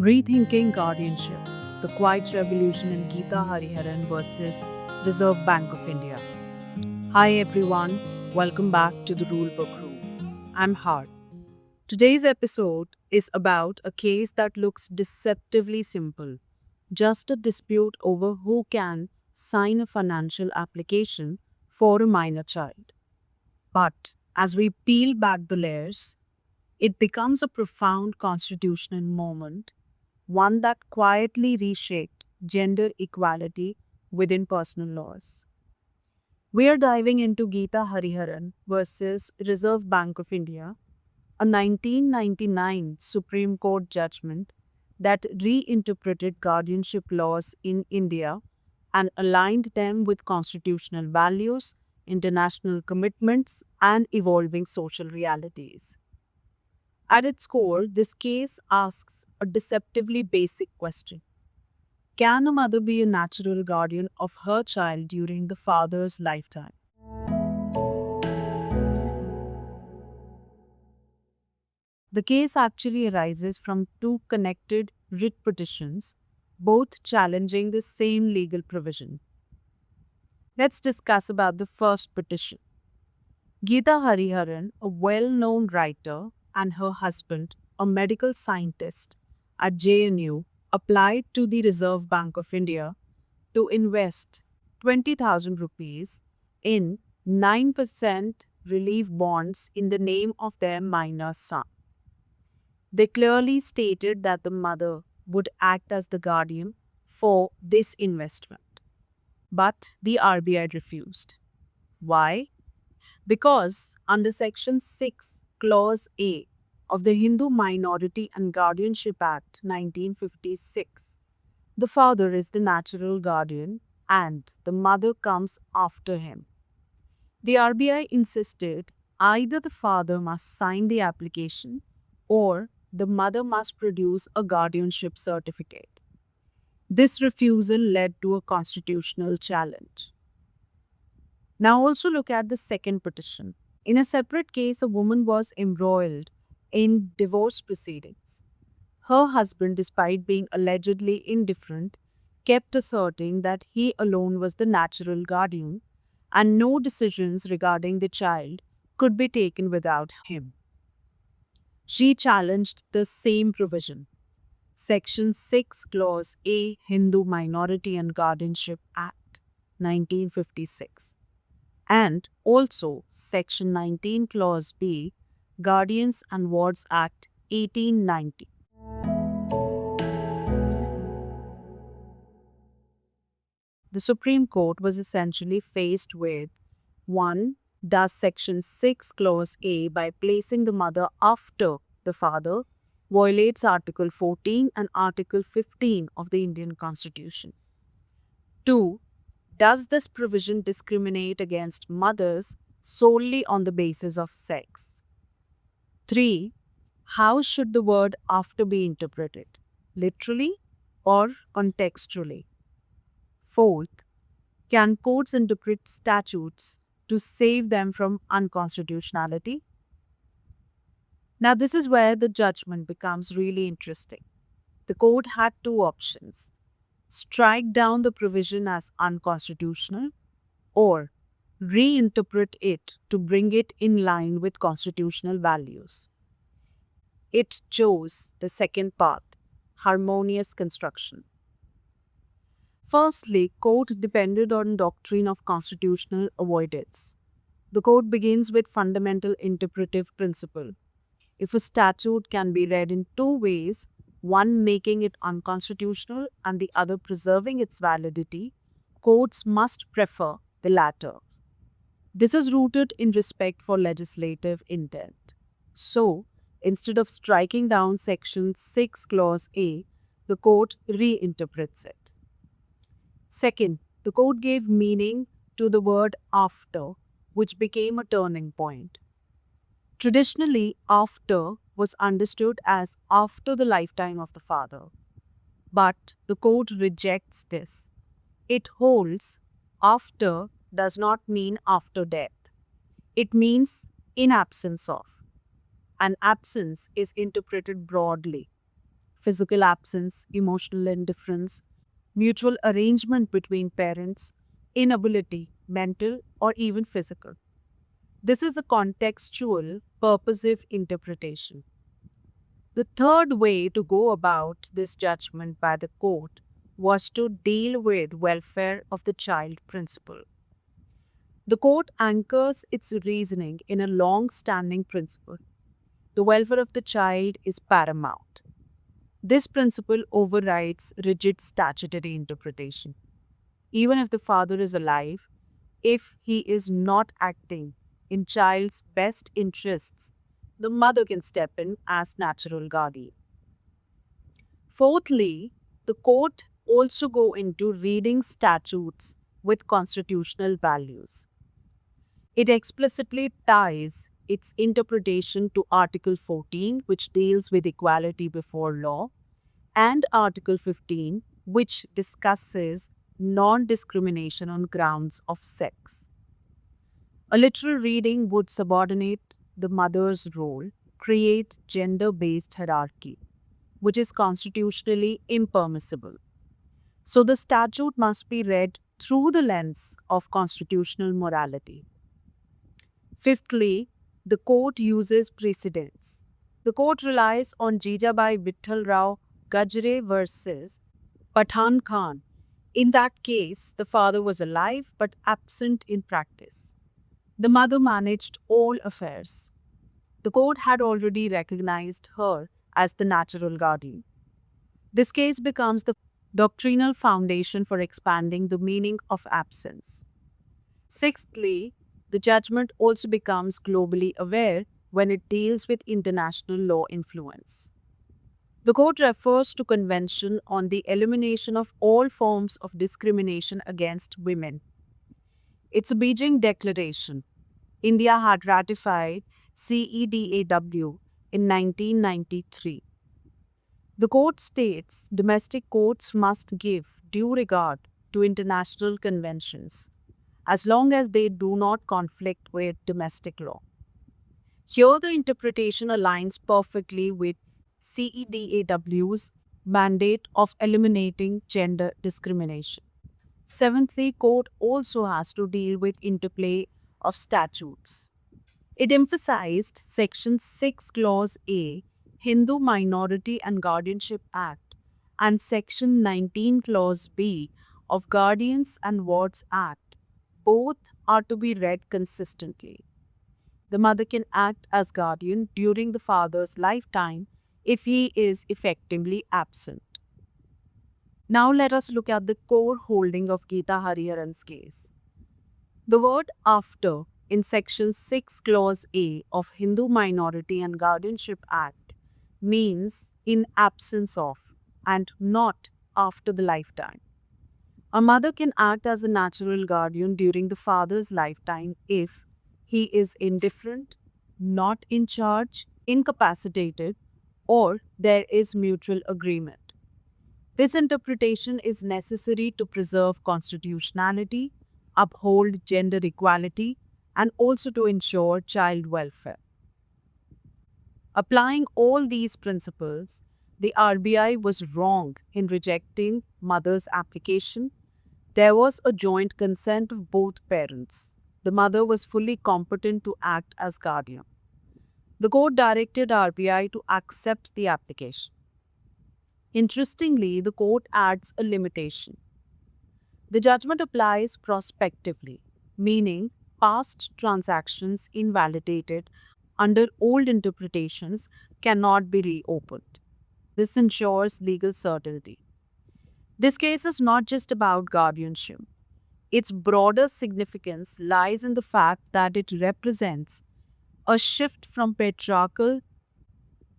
Rethinking Guardianship, The Quiet Revolution in Geeta Hariharan versus Reserve Bank of India. Hi everyone, welcome back to the Rulebook Room. I'm Hart. Today's episode is about a case that looks deceptively simple, just a dispute over who can sign a financial application for a minor child. But as we peel back the layers, it becomes a profound constitutional moment, one that quietly reshaped gender equality within personal laws. We are diving into Geeta Hariharan versus Reserve Bank of India, a 1999 Supreme Court judgment that reinterpreted guardianship laws in India and aligned them with constitutional values, international commitments, and evolving social realities. At its core, this case asks a deceptively basic question. Can a mother be a natural guardian of her child during the father's lifetime? The case actually arises from two connected writ petitions, both challenging the same legal provision. Let's discuss about the first petition. Geeta Hariharan, a well-known writer, and her husband, a medical scientist at JNU, applied to the Reserve Bank of India to invest 20,000 rupees in 9% relief bonds in the name of their minor son. They clearly stated that the mother would act as the guardian for this investment. But the RBI refused. Why? Because under Section 6, Clause A of the Hindu Minority and Guardianship Act 1956, the father is the natural guardian and the mother comes after him. The RBI insisted either the father must sign the application or the mother must produce a guardianship certificate. This refusal led to a constitutional challenge. Now, also look at the second petition. In a separate case, a woman was embroiled in divorce proceedings. Her husband, despite being allegedly indifferent, kept asserting that he alone was the natural guardian and no decisions regarding the child could be taken without him. She challenged the same provision, Section 6, Clause A, Hindu Minority and Guardianship Act 1956, and also Section 19, Clause B, Guardians and Wards Act 1890. The Supreme Court was essentially faced with 1. Does Section 6, Clause A, by placing the mother after the father, violates Article 14 and Article 15 of the Indian Constitution? 2. Does this provision discriminate against mothers solely on the basis of sex? 3. How should the word after be interpreted? Literally or contextually? Fourth, can courts interpret statutes to save them from unconstitutionality? Now, this is where the judgment becomes really interesting. The court had two options: strike down the provision as unconstitutional or reinterpret it to bring it in line with constitutional values. It chose the second path, harmonious construction. Firstly, court depended on doctrine of constitutional avoidance. The court begins with fundamental interpretive principle. If a statute can be read in two ways, one making it unconstitutional and the other preserving its validity, courts must prefer the latter. This is rooted in respect for legislative intent. So, instead of striking down Section 6, Clause A, the court reinterprets it. Second, the court gave meaning to the word after, which became a turning point. Traditionally, after was understood as after the lifetime of the father. But the court rejects this. It holds after does not mean after death. It means in absence of. And absence is interpreted broadly. physical absence, emotional indifference, mutual arrangement between parents, inability, mental or even physical. This is a contextual, purposive interpretation. The third way to go about this judgment by the court was to deal with welfare of the child principle. The court anchors its reasoning in a long-standing principle. The welfare of the child is paramount. This principle overrides rigid statutory interpretation. Even if the father is alive, if he is not acting in child's best interests, the mother can step in as natural guardian. Fourthly, the court also go into reading statutes with constitutional values. It explicitly ties its interpretation to Article 14, which deals with equality before law, and Article 15, which discusses non discrimination on grounds of sex. A literal reading would subordinate the mother's role, create gender based hierarchy, which is constitutionally impermissible. So the statute must be read through the lens of constitutional morality. Fifthly, the court uses precedents. The court relies on Jijabai Vittal Rao Gajre versus Pathan Khan. In that case, the father was alive but absent in practice. The mother managed all affairs. The court had already recognized her as the natural guardian. This case becomes the doctrinal foundation for expanding the meaning of absence. Sixthly, the judgment also becomes globally aware when it deals with international law influence. The court refers to Convention on the Elimination of All Forms of Discrimination Against Women. It's a Beijing Declaration. India had ratified CEDAW in 1993. The court states domestic courts must give due regard to international conventions as long as they do not conflict with domestic law. Here, the interpretation aligns perfectly with CEDAW's mandate of eliminating gender discrimination. Seventhly, court also has to deal with interplay of statutes. It emphasized Section 6 Clause A, Hindu Minority and Guardianship Act, and Section 19 Clause B of Guardians and Wards Act. Both are to be read consistently. The mother can act as guardian during the father's lifetime if he is effectively absent. Now let us look at the core holding of Geeta Hariharan's case. The word after in Section 6 Clause A of Hindu Minority and Guardianship Act means in absence of and not after the lifetime. A mother can act as a natural guardian during the father's lifetime if he is indifferent, not in charge, incapacitated, or there is mutual agreement. This interpretation is necessary to preserve constitutionality, uphold gender equality, and also to ensure child welfare. Applying all these principles, the RBI was wrong in rejecting mother's application. There was a joint consent of both parents. The mother was fully competent to act as guardian. The court directed RBI to accept the application. Interestingly, the court adds a limitation. The judgment applies prospectively, meaning past transactions invalidated under old interpretations cannot be reopened. This ensures legal certainty. This case is not just about guardianship. Its broader significance lies in the fact that it represents a shift from patriarchal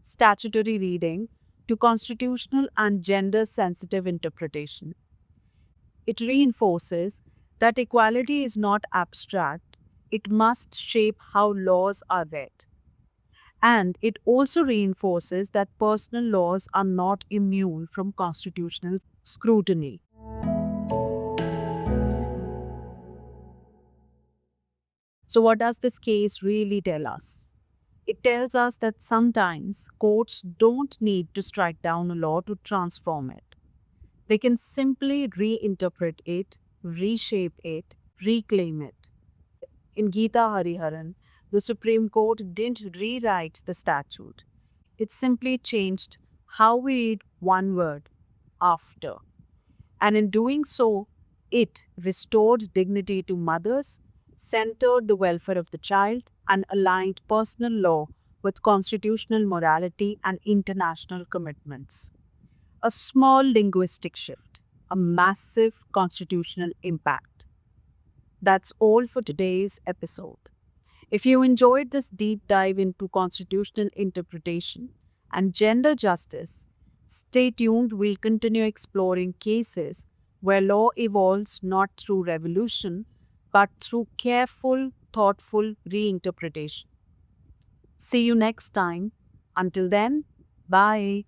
statutory reading to constitutional and gender sensitive interpretation. It reinforces that equality is not abstract, it must shape how laws are read. And it also reinforces that personal laws are not immune from constitutional scrutiny. So, what does this case really tell us? It tells us that sometimes courts don't need to strike down a law to transform it. They can simply reinterpret it, reshape it, reclaim it. In Gita Hariharan, the Supreme Court didn't rewrite the statute. It simply changed how we read one word, after. And in doing so, it restored dignity to mothers, centered the welfare of the child, and aligned personal law with constitutional morality and international commitments. A small linguistic shift, a massive constitutional impact. That's all for today's episode. If you enjoyed this deep dive into constitutional interpretation and gender justice, stay tuned. We'll continue exploring cases where law evolves not through revolution, but through careful, thoughtful reinterpretation. See you next time. Until then, bye.